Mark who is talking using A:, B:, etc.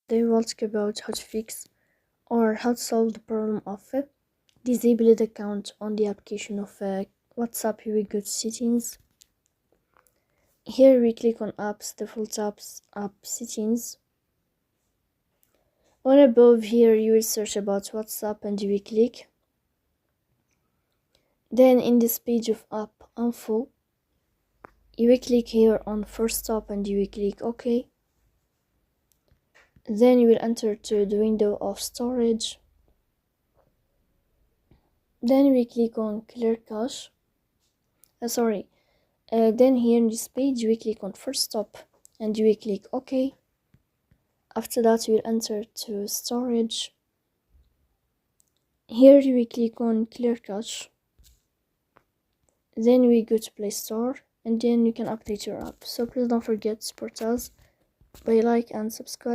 A: They will talk about how to fix or how to solve the problem of a disabled account on the application of WhatsApp. Here we go to settings. Here we click on apps, default apps, app settings. On above here you will search about WhatsApp and you will click. Then in this page of app info, you will click here on first stop and you will click OK. Then you will enter to the window of storage. Then we click on clear cache. Then here in this page we click on first stop and you will click OK. After that you will enter to storage. Here you will click on clear cache. Then we go to Play Store and then you can update your app. So please don't forget to support us by like and subscribe.